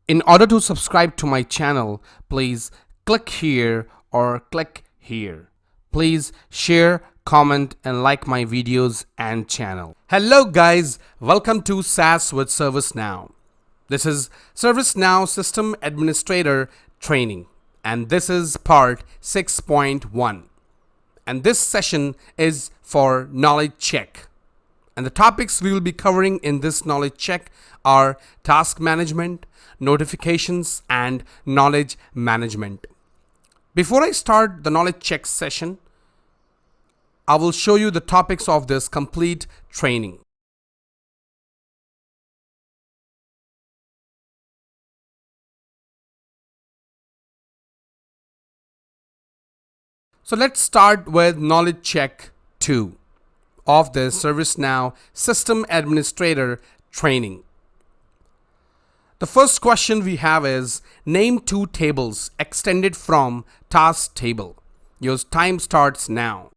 In order to subscribe to my channel, please click here or click here. Please share, comment and like my videos and channel. Hello guys, welcome to SaaS with ServiceNow. This is ServiceNow System Administrator training and this is part 6.1. And this session is for knowledge check. And the topics we will be covering in this knowledge check are task management, notifications, and knowledge management. Before I start the knowledge check session, I will show you the topics of this complete training. So let's start with knowledge check 2 of the ServiceNow System Administrator training. The first question we have is, name two tables extended from task table. Your time starts now.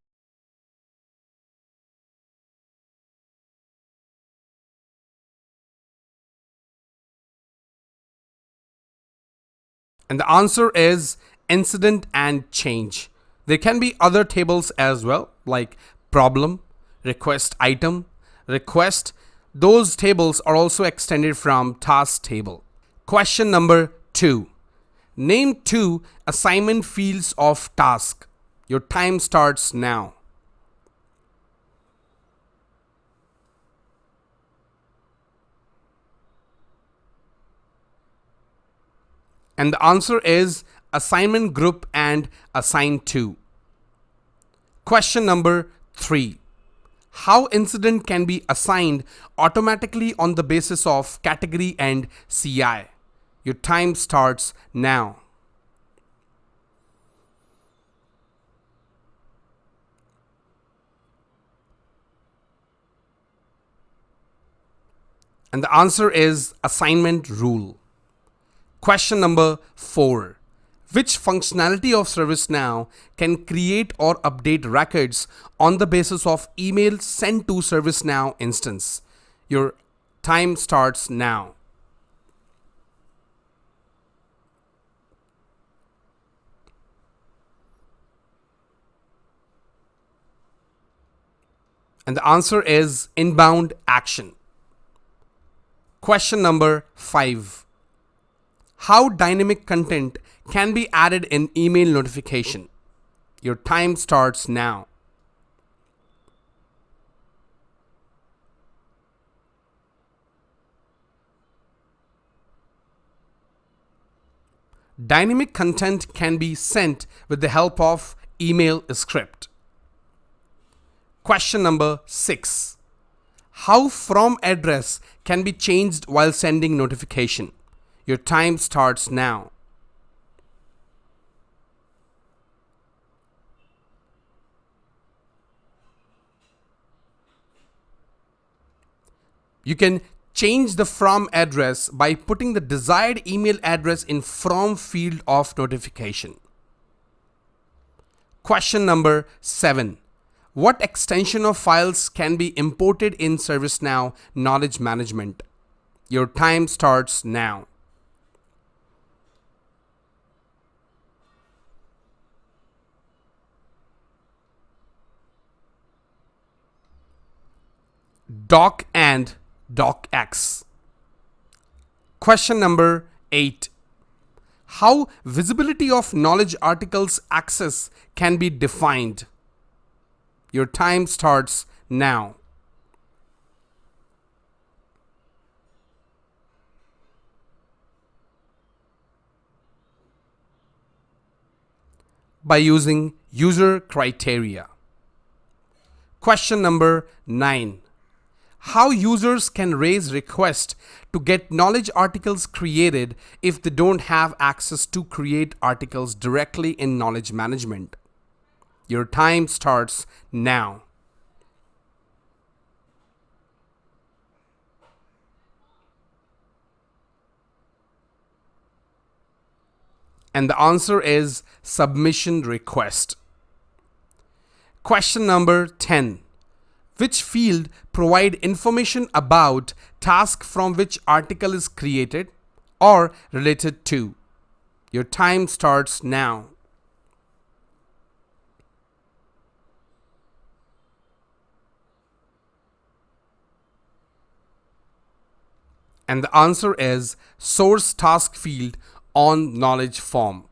And the answer is incident and change. There can be other tables as well, like problem, request item, request. Those tables are also extended from task table. Question number 2. Name two assignment fields of task. Your time starts now. And the answer is assignment group and assign to. Question number 3. How incident can be assigned automatically on the basis of category and CI. Your time starts now. And the answer is assignment rule. Question number 4. Which functionality of ServiceNow can create or update records on the basis of email sent to ServiceNow instance? Your time starts now. And the answer is inbound action. Question number 5. How dynamic content can be added in email notification? Your time starts now. Dynamic content can be sent with the help of email script. Question number 6. How from address can be changed while sending notification? Your time starts now. You can change the from address by putting the desired email address in from field of notification. Question number 7. What extension of files can be imported in ServiceNow Knowledge Management? Your time starts now. Doc and docx. Question number 8. How visibility of knowledge articles access can be defined? Your time starts now. By using user criteria. Question number 9. How users can raise requests to get knowledge articles created if they don't have access to create articles directly in knowledge management. Your time starts now. And the answer is submission request. Question number 10. Which field provide information about task from which article is created, or related to. Your time starts now. And the answer is source task field on knowledge form.